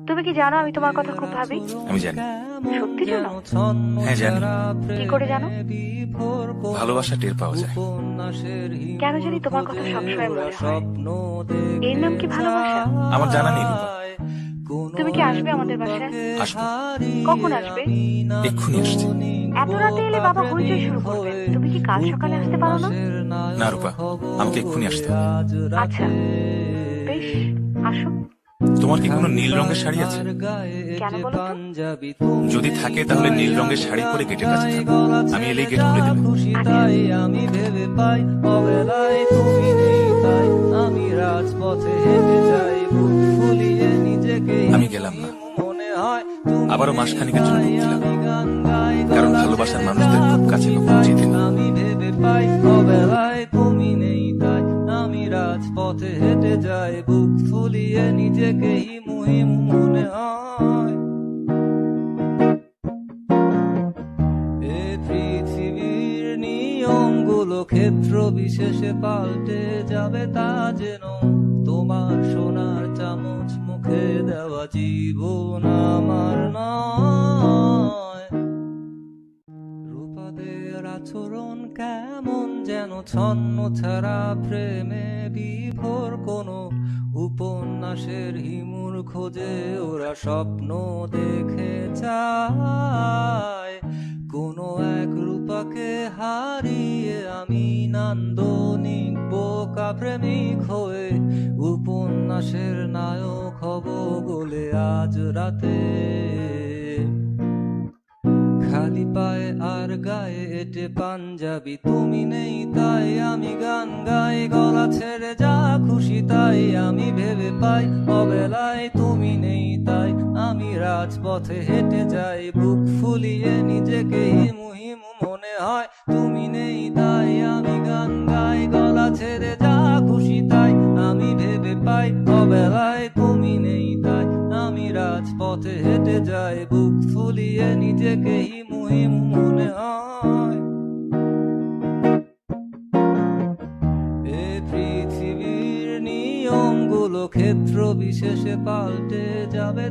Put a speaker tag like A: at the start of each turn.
A: তুমি কি জানো আমি তোমার কথা খুব ভাবি?
B: আমি জানি।
A: সত্যি জানো?
B: হ্যাঁ জানি।
A: কি করে জানো?
B: ভালোবাসা টের পাওয়া যায়।
A: কেন জানি তোমার কথা সবসময় মনে হয়। এর নাম কি ভালোবাসা?
B: আমার জানা নেই রূপা।
A: তুমি কি আসবে আমাদের বাসায়?
B: আসবো।
A: কখন আসবে?
B: এক্ষুনি আসছি।
A: এত রাতে এলে বাবা হইচই শুরু করবে। তুমি কি কাল সকালে আসতে পারো না?
B: না রূপা, আমাকে এক্ষুনি আসতে হবে।
A: আচ্ছা, বেশ, আসো।
B: তোমার কি কোনো নীল রঙের শাড়ি আছে?
A: কেন বলো তো?
B: যদি থাকে তাহলে নীল রঙের শাড়ি পরে গেটের কাছে থাকো। আমি এলেই গেট খুলে দেবে।
A: আচ্ছা।
C: আমি ভেবে পাই অবেলায় তুমি নেই, তাই আমি রাজপথে হেঁটে যাই বুক ফুলিয়ে নিজেকে।
B: আমি গেলাম না।
C: মনে হয়
B: আবারও মাসখানেকের জন্য বুক দিলাম।
C: আমি গান গাই,
B: কারণ ভালোবাসার মানুষদের খুব কাছে কখনো যেতে নেই।
C: আমি ভেবে পাই অবেলায় তুমি নেই, তাই আমি রাজপথে হেঁটে যাই বুক ফুলিয়ে নিজেকে হিমু হিমু মনে হয়। এ পৃথিবীর নিয়মগুলো ক্ষেত্র বিশেষে পাল্টে যাবে, তা যেন তোমার সোনার চামচ মুখে দেওয়া জীবন আমার নয়। রূপাদের আচরণ কেমন যেন ছন্ন ছাড়া প্রেমে বিভোর কোনো উপন্যাসের হিমুর খোঁজে ওরা স্বপ্ন দেখে চায়। কোনো এক রূপাকে হারিয়ে আমি নান্দনিক বোকা প্রেমিক হয়ে উপন্যাসের নায়ক হব বলে আজ রাতে। খালি পায়ে আর গায়ে এটে পাঞ্জাবি তুমি নেই, তাই আমি গান গাই গলা ছেড়ে যা খুশি তাই। আমি ভেবে পাই অবেলায় তুমি নেই, তাই আমি রাজপথে হেঁটে যাই বুক ফুলিয়ে নিজেকে হিমু হিমু মনে হয় তুমি নেই, তাই আমি গান গাই গলা ছেড়ে যা খুশি তাই। আমি ভেবে পাই অবেলায় তুমি নেই, তাই আমি রাজপথে হেঁটে যাই বুক ফুলিয়ে নিজেকে হিমু হিমু মনে হয়। এ পৃথিবীর নিয়মগুলো ক্ষেত্র বিশেষে পাল্টে যাবে।